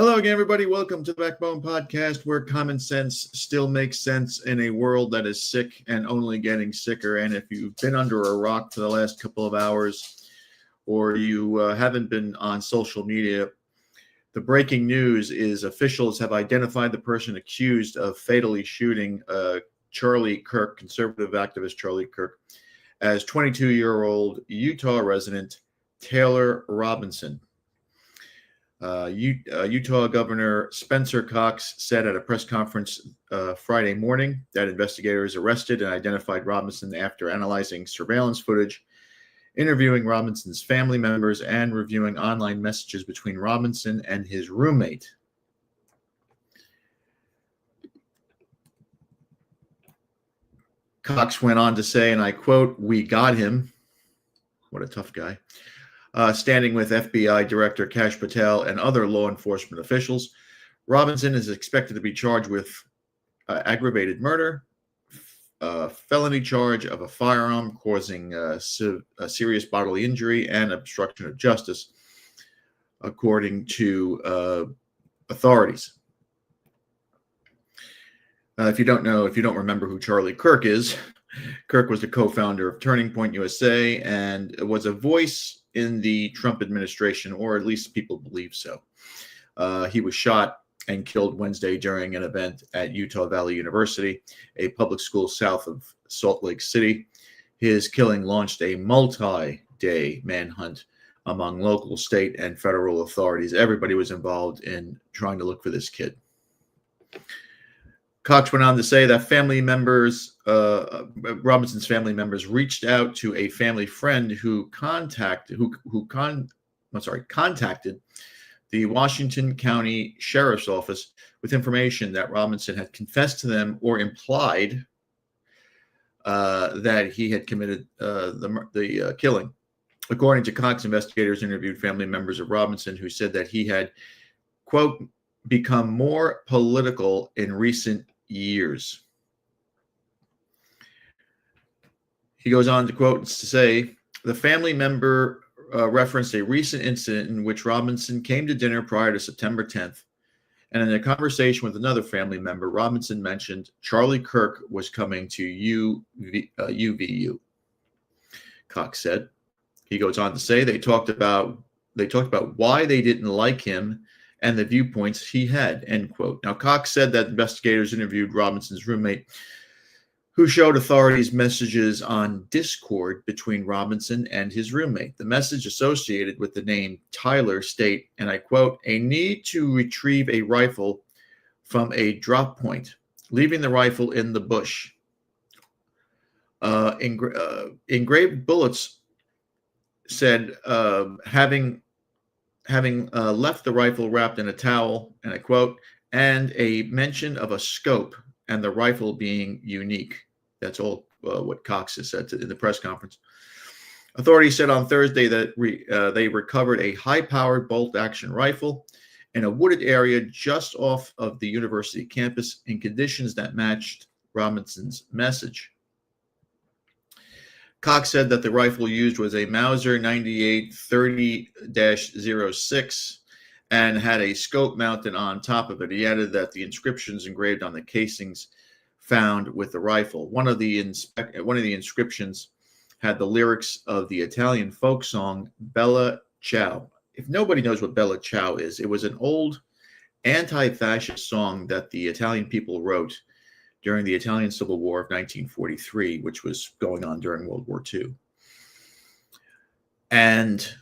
Hello again, everybody. Welcome to the Backbone Podcast, where common sense still makes sense in a world that is sick and only getting sicker. And if you've been under a rock for the last couple of hours, or you haven't been on social media, the breaking news is officials have identified the person accused of fatally shooting Charlie Kirk, conservative activist Charlie Kirk, as 22-year-old Utah resident Taylor Robinson. Utah Governor Spencer Cox said at a press conference Friday morning that investigators arrested and identified Robinson after analyzing surveillance footage, interviewing Robinson's family members, and reviewing online messages between Robinson and his roommate. Cox went on to say, and I quote, "We got him." What a tough guy. Standing with FBI Director Kash Patel and other law enforcement officials. Robinson is expected to be charged with aggravated murder, felony charge of a firearm causing a serious bodily injury, and obstruction of justice, according to authorities. If you don't remember who Charlie Kirk is, Kirk was the co-founder of Turning Point USA and was a voice in the Trump administration, or at least people believe so. He was shot and killed Wednesday during an event at Utah Valley University, a public school south of Salt Lake City. His killing launched a multi-day manhunt among local, state, and federal authorities. Everybody was involved in trying to look for this kid. Cox went on to say that Robinson's family members reached out to a family friend who contacted the Washington County Sheriff's Office with information that Robinson had confessed to them or implied that he had committed the killing. According to Cox, investigators interviewed family members of Robinson who said that he had, quote, become more political in recent years. He goes on to quote to say, the family member referenced a recent incident in which Robinson came to dinner prior to September 10th. And in a conversation with another family member, Robinson mentioned Charlie Kirk was coming to UVU. Cox said. He goes on to say they talked about why they didn't like him and the viewpoints he had, end quote. Now, Cox said that investigators interviewed Robinson's roommate, who showed authorities messages on Discord between Robinson and his roommate. The message associated with the name Tyler state, and I quote, a need to retrieve a rifle from a drop point, leaving the rifle in the bush. Engraved bullets said having left the rifle wrapped in a towel, and I quote, and a mention of a scope and the rifle being unique. That's all what Cox has said in the press conference. Authorities said on Thursday that they recovered a high-powered bolt-action rifle in a wooded area just off of the university campus in conditions that matched Robinson's message. Cox said that the rifle used was a Mauser 98 30-06 and had a scope mounted on top of it. He added that the inscriptions engraved on the casings found with the rifle. One of the inscriptions had the lyrics of the Italian folk song Bella Ciao. If nobody knows what Bella Ciao is, it was an old anti-fascist song that the Italian people wrote during the Italian Civil War of 1943, which was going on during World War II. And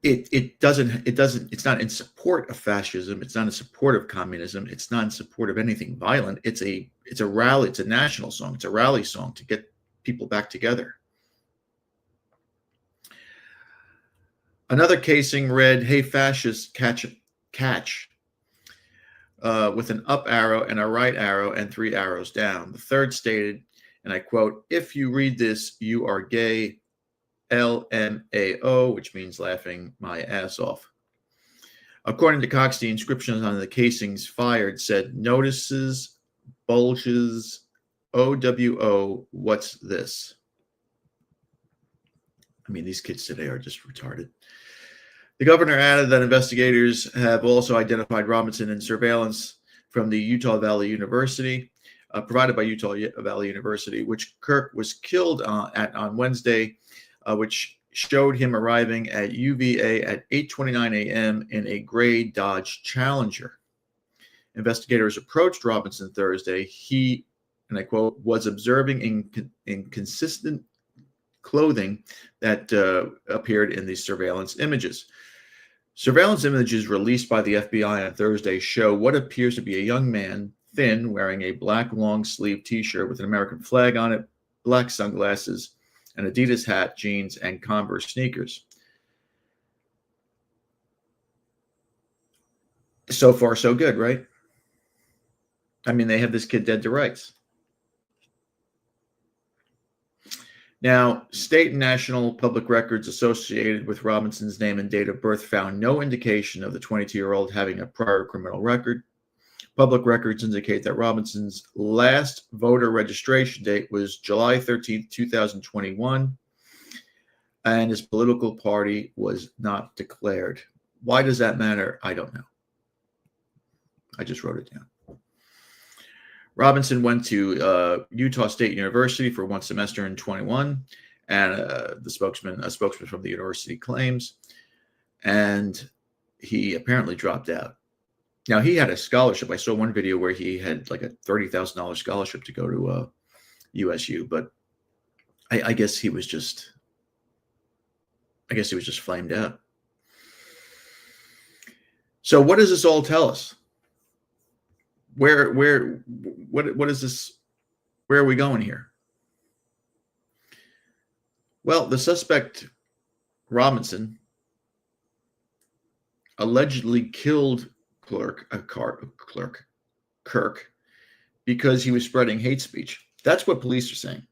it's not in support of fascism. It's not in support of communism. It's not in support of anything violent. It's a rally. It's a national song. It's a rally song to get people back together. Another casing read, "Hey fascists, catch," with an up arrow and a right arrow and 3 arrows down. The third stated, and I quote, "If you read this, you are gay, LMAO," which means laughing my ass off. According to Cox, the inscriptions on the casings fired said, "Notices, bulges, OWO, what's this?" I mean, these kids today are just retarded. The governor added that investigators have also identified Robinson in surveillance from the Utah Valley University, provided by Utah Valley University, which Kirk was killed on Wednesday, which showed him arriving at UVA at 8:29 a.m. in a gray Dodge Challenger. Investigators approached Robinson Thursday. He, and I quote, was observing inconsistent clothing that appeared in the surveillance images. Surveillance images released by the FBI on Thursday show what appears to be a young man, thin, wearing a black long-sleeve T-shirt with an American flag on it, black sunglasses, an Adidas hat, jeans, and Converse sneakers. So far, so good, right? I mean, they have this kid dead to rights. Now, state and national public records associated with Robinson's name and date of birth found no indication of the 22-year-old having a prior criminal record. Public records indicate that Robinson's last voter registration date was July 13, 2021, and his political party was not declared. Why does that matter? I don't know. I just wrote it down. Robinson went to Utah State University for one semester in 21, and a spokesman from the university claims, and he apparently dropped out. Now, he had a scholarship. I saw one video where he had like a $30,000 scholarship to go to USU, but I guess he was just flamed out. So what does this all tell us? What is this? Where are we going here? Well, the suspect, Robinson, allegedly killed Kirk because he was spreading hate speech. That's what police are saying.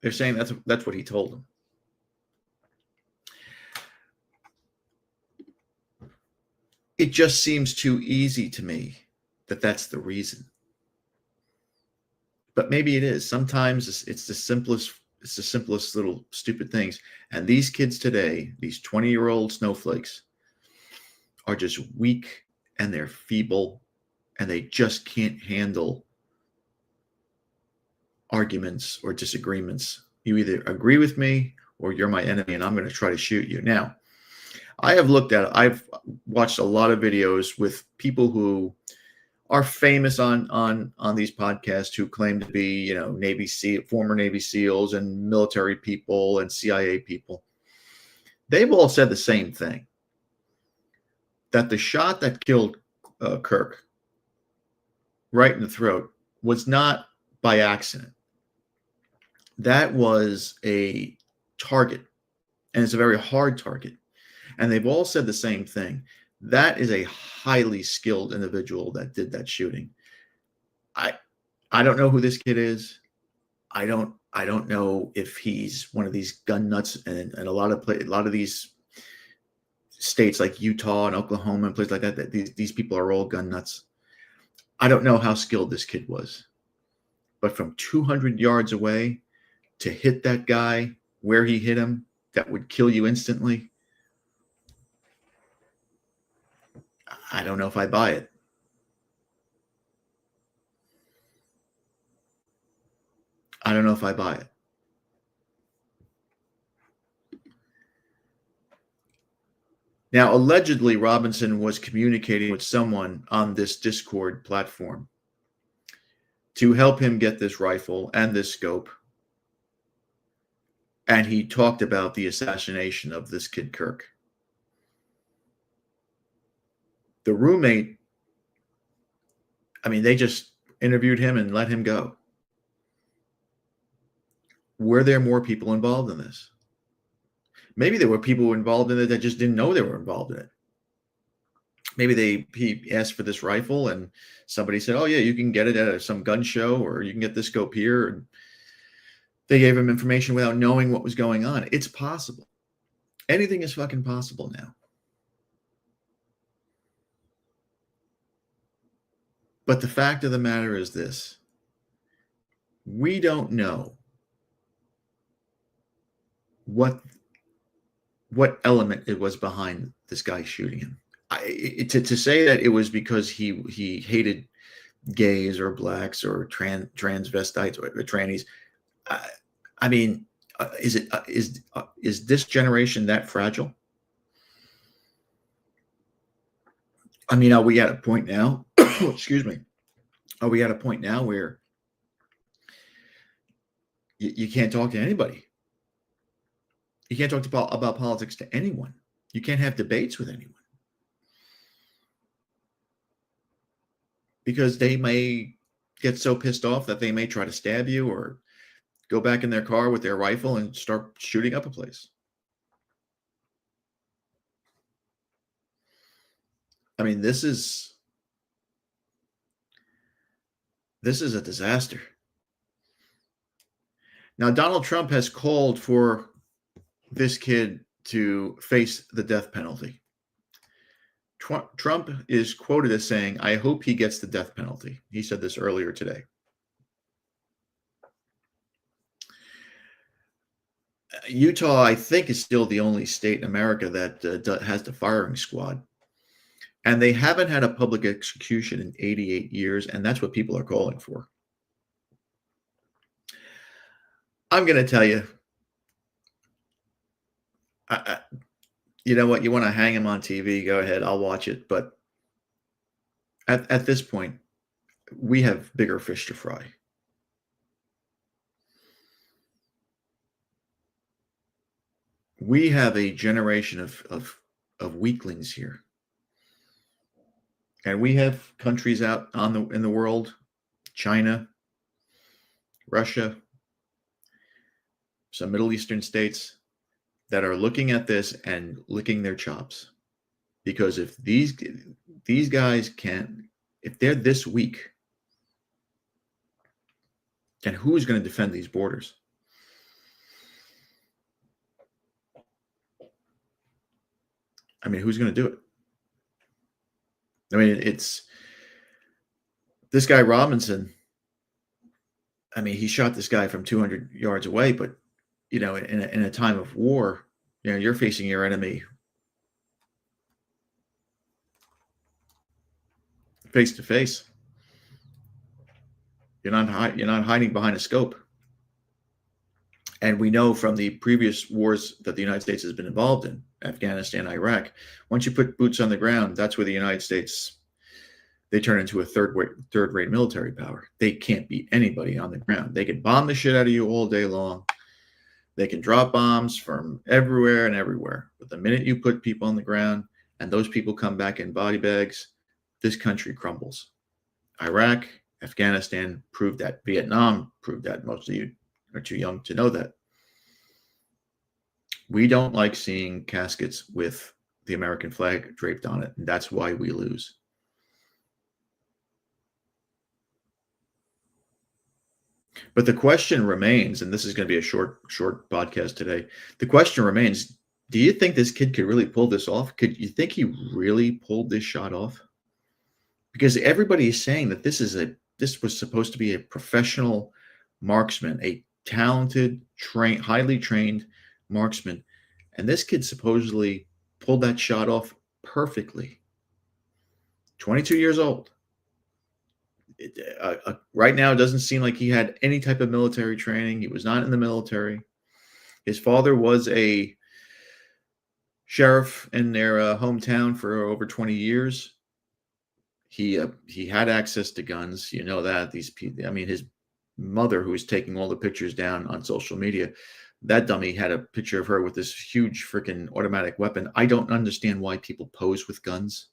They're saying that's what he told them. It just seems too easy to me that that's the reason. But maybe it is. Sometimes it's the simplest little stupid things. And these kids today, these 20-year-old snowflakes, are just weak and they're feeble and they just can't handle arguments or disagreements. You either agree with me or you're my enemy and I'm going to try to shoot you. Now, I've watched a lot of videos with people who are famous on these podcasts who claim to be, former Navy SEALs and military people and CIA people. They've all said the same thing, that the shot that killed Kirk right in the throat was not by accident. That was a target, and it's a very hard target. And they've all said the same thing. That is a highly skilled individual that did that shooting. I don't know who this kid is. I don't know if he's one of these gun nuts, and a lot of these states like Utah and Oklahoma and places like that these people are all gun nuts. I don't know how skilled this kid was, but from 200 yards away to hit that guy where he hit him, that would kill you instantly. I don't know if I buy it. I don't know if I buy it. Now, allegedly, Robinson was communicating with someone on this Discord platform to help him get this rifle and this scope. And he talked about the assassination of this kid, Kirk. The roommate, they just interviewed him and let him go. Were there more people involved in this? Maybe there were people involved in it that just didn't know they were involved in it. Maybe he asked for this rifle and somebody said, oh, yeah, you can get it at some gun show, or you can get this scope here. And they gave him information without knowing what was going on. It's possible. Anything is fucking possible now. But the fact of the matter is this: we don't know what what element it was behind this guy shooting him. To say that it was because he hated gays or blacks or transvestites or trannies. I, I mean, is this generation that fragile? I mean, are we at a point now? Excuse me. Are we at a point now where you can't talk to anybody? You can't talk about politics to anyone. You can't have debates with anyone because they may get so pissed off that they may try to stab you or go back in their car with their rifle and start shooting up a place. I mean, this is a disaster. Now, Donald Trump has called for this kid to face the death penalty. Trump is quoted as saying, "I hope he gets the death penalty." He said this earlier today. Utah, I think, is still the only state in America that has the firing squad. And they haven't had a public execution in 88 years, and that's what people are calling for. I'm going to tell you, you know what? You want to hang him on TV, go ahead. I'll watch it. But at this point, we have bigger fish to fry. We have a generation of weaklings here. And we have countries out in the world, China, Russia, some Middle Eastern states that are looking at this and licking their chops. Because if these guys if they're this weak, then who's going to defend these borders? I mean, who's going to do it? I mean, it's this guy Robinson. I mean, he shot this guy from 200 yards away, but in a time of war, you're facing your enemy face to face. You're not hiding behind a scope. And we know from the previous wars that the United States has been involved in, Afghanistan, Iraq, once you put boots on the ground, that's where the United States, they turn into a third-rate military power. They can't beat anybody on the ground. They can bomb the shit out of you all day long. They can drop bombs from everywhere and everywhere. But the minute you put people on the ground and those people come back in body bags, this country crumbles. Iraq, Afghanistan proved that. Vietnam proved that. Most of you are too young to know that. We don't like seeing caskets with the American flag draped on it, and that's why we lose. But the question remains, and this is going to be a short podcast today. The question remains, do you think this kid could really pull this off? Could you think he really pulled this shot off? Because everybody is saying that this was supposed to be a professional marksman, a talented, highly trained marksman. And this kid supposedly pulled that shot off perfectly. 22 years old. Right now, it doesn't seem like he had any type of military training. He was not in the military. His father was a sheriff in their hometown for over 20 years. He had access to guns. You know that. These people, I mean, his mother, who was taking all the pictures down on social media, that dummy had a picture of her with this huge freaking automatic weapon. I don't understand why people pose with guns.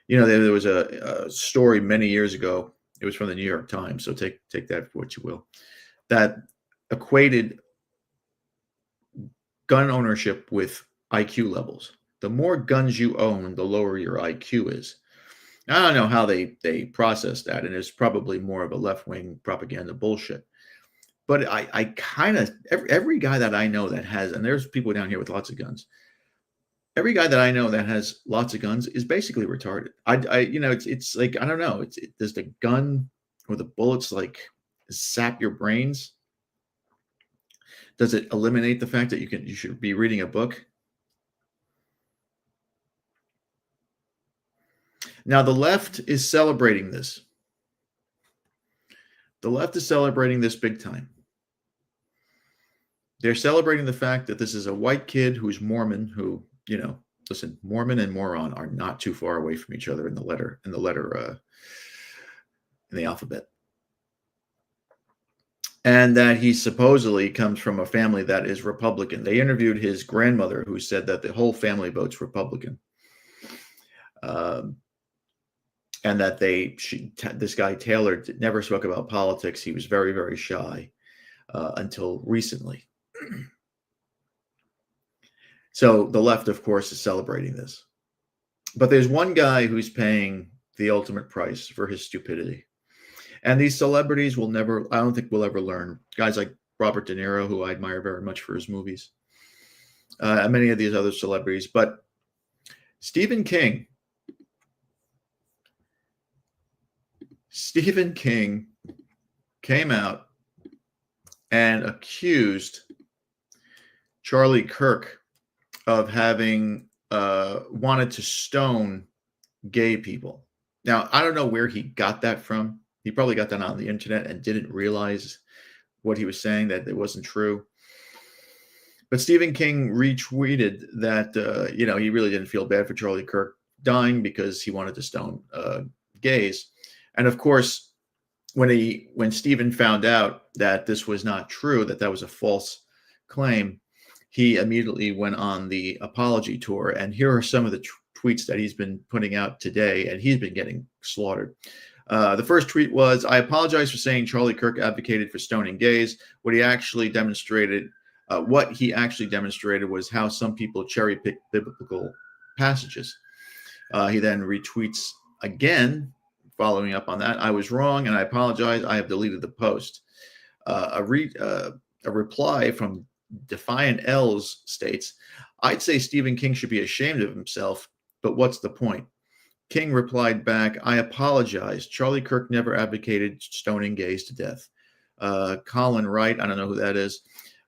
There was a story many years ago. It was from the New York Times, so take that for what you will. That equated gun ownership with IQ levels. The more guns you own, the lower your IQ is. I don't know how they process that, and it's probably more of a left-wing propaganda bullshit. But I kind of every guy that I know that has, and there's people down here with lots of guns. Every guy that I know that has lots of guns is basically retarded. It's like, I don't know. Does the gun or the bullets like sap your brains? Does it eliminate the fact that you should be reading a book? Now, the left is celebrating this. The left is celebrating this big time. They're celebrating the fact that this is a white kid who's Mormon, who, listen, Mormon and moron are not too far away from each other in the alphabet. And that he supposedly comes from a family that is Republican. They interviewed his grandmother, who said that the whole family votes Republican. And that this guy Taylor never spoke about politics. He was very, very shy until recently. So the left, of course, is celebrating this. But there's one guy who's paying the ultimate price for his stupidity. And these celebrities I don't think we'll ever learn. Guys like Robert De Niro, who I admire very much for his movies, and many of these other celebrities. But Stephen King came out and accused Charlie Kirk of having wanted to stone gay people. Now, I don't know where he got that from. He probably got that on the internet and didn't realize what he was saying, that it wasn't true. But Stephen King retweeted that, he really didn't feel bad for Charlie Kirk dying because he wanted to stone gays. And of course, when Stephen found out that this was not true, that was a false claim, he immediately went on the apology tour. And here are some of the tweets that he's been putting out today, and he's been getting slaughtered. The first tweet was, "I apologize for saying Charlie Kirk advocated for stoning gays. What he actually demonstrated was how some people cherry pick biblical passages." He then retweets again, following up on that. "I was wrong, and I apologize. I have deleted the post." A reply from Defiant L's states, "I'd say Stephen King should be ashamed of himself, but what's the point?" King replied back, "I apologize. Charlie Kirk never advocated stoning gays to death." Colin Wright, I don't know who that is,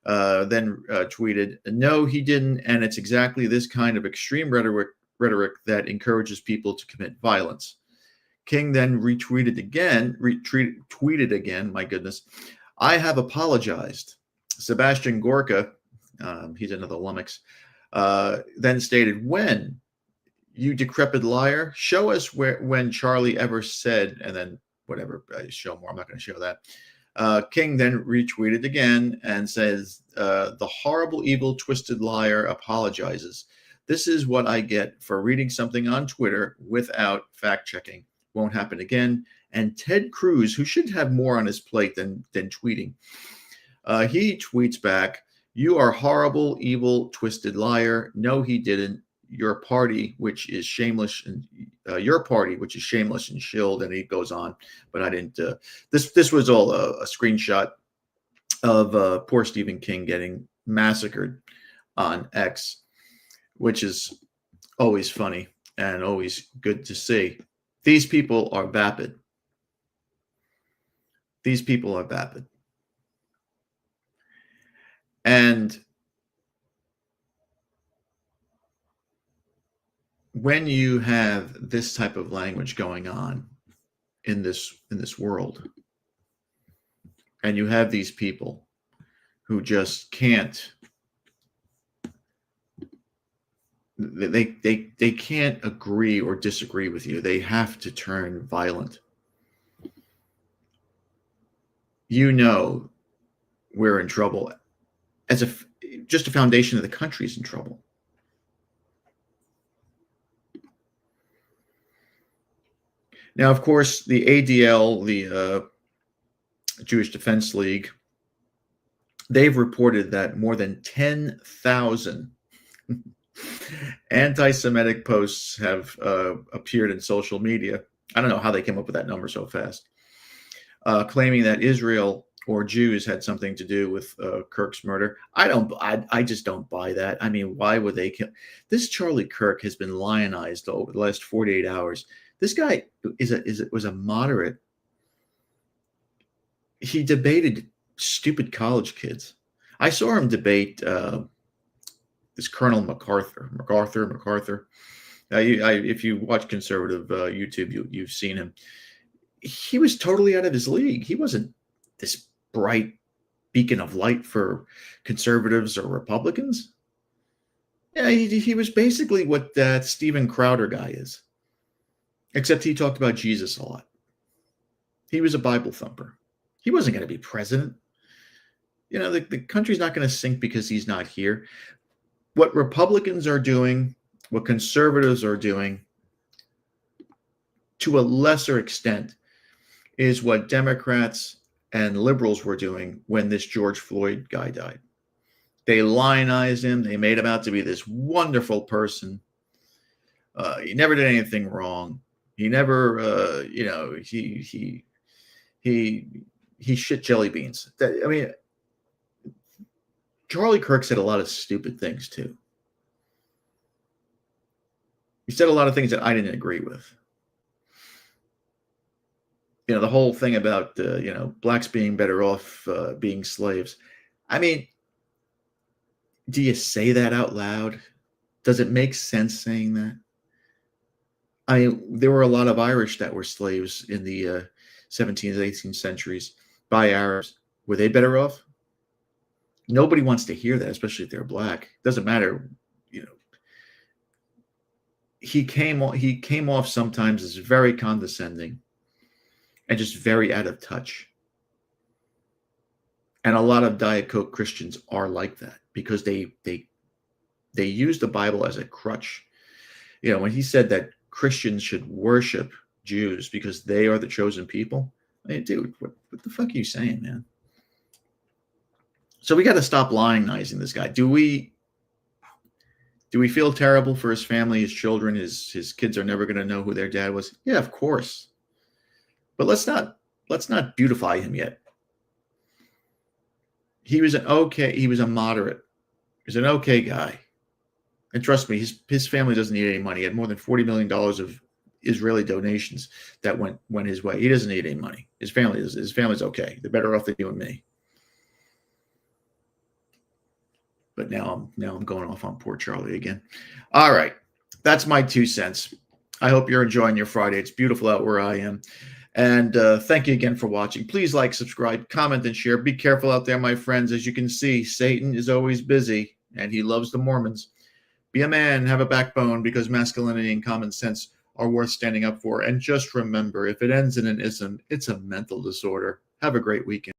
then tweeted, "No, he didn't, and it's exactly this kind of extreme rhetoric that encourages people to commit violence." King then retweeted again, my goodness, "I have apologized." Sebastian Gorka, he's another lummox, then stated, "When? You decrepit liar, show us when Charlie ever said," and then whatever, show more. I'm not going to show that. King then retweeted again and says, "The horrible, evil, twisted liar apologizes. This is what I get for reading something on Twitter without fact checking. Won't happen again." And Ted Cruz, who should have more on his plate than tweeting, he tweets back, "You are horrible, evil, twisted liar. No, he didn't. Your party, which is shameless, and shilled," and he goes on. But I didn't. This was all a screenshot of poor Stephen King getting massacred on X, which is always funny and always good to see. These people are vapid. These people are vapid. And when you have this type of language going on in this world, and you have these people who just can't, they can't agree or disagree with you. They have to turn violent. We're in trouble. Just a foundation of the country is in trouble. Now, of course, the ADL, the Jewish Defense League, they've reported that more than 10,000 anti-Semitic posts have appeared in social media. I don't know how they came up with that number so fast, claiming that Israel or Jews had something to do with Kirk's murder. I just don't buy that. I mean, why would they kill? This Charlie Kirk has been lionized over the last 48 hours. This guy was a moderate. He debated stupid college kids. I saw him debate this Colonel MacArthur. If you watch conservative YouTube, you've seen him. He was totally out of his league. He wasn't this bright beacon of light for conservatives or Republicans. Yeah, he was basically what that Steven Crowder guy is, except he talked about Jesus a lot. He was a Bible thumper. He wasn't going to be president. You know, the country's not going to sink because he's not here. What Republicans are doing, what conservatives are doing, to a lesser extent, is what Democrats and liberals were doing when this George Floyd guy died. They lionized him. They made him out to be this wonderful person. He never did anything wrong. He never, he shit jelly beans. I mean, Charlie Kirk said a lot of stupid things too. He said a lot of things that I didn't agree with. You know, the whole thing about, blacks being better off being slaves. I mean, do you say that out loud? Does it make sense saying that? I mean, there were a lot of Irish that were slaves in the 17th, 18th centuries by Arabs. Were they better off? Nobody wants to hear that, especially if they're black. Doesn't matter, He came off sometimes as very condescending and just very out of touch. And a lot of Diet Coke Christians are like that because they use the Bible as a crutch. When he said that Christians should worship Jews because they are the chosen people, I mean, dude, what the fuck are you saying, man? So we got to stop lionizing this guy. Do we feel terrible for his family, his children, his kids are never going to know who their dad was? Yeah, of course. But let's not beautify him yet. He was a moderate. He was an okay guy. And trust me, his family doesn't need any money. He had more than $40 million of Israeli donations that went his way. He doesn't need any money. His family's okay. They're better off than you and me. But now I'm going off on poor Charlie again. All right. That's my 2 cents. I hope you're enjoying your Friday. It's beautiful out where I am. And thank you again for watching. Please like, subscribe, comment, and share. Be careful out there, my friends. As you can see, Satan is always busy, and he loves the Mormons. Be a man, have a backbone, because masculinity and common sense are worth standing up for. And just remember, if it ends in an ism, it's a mental disorder. Have a great weekend.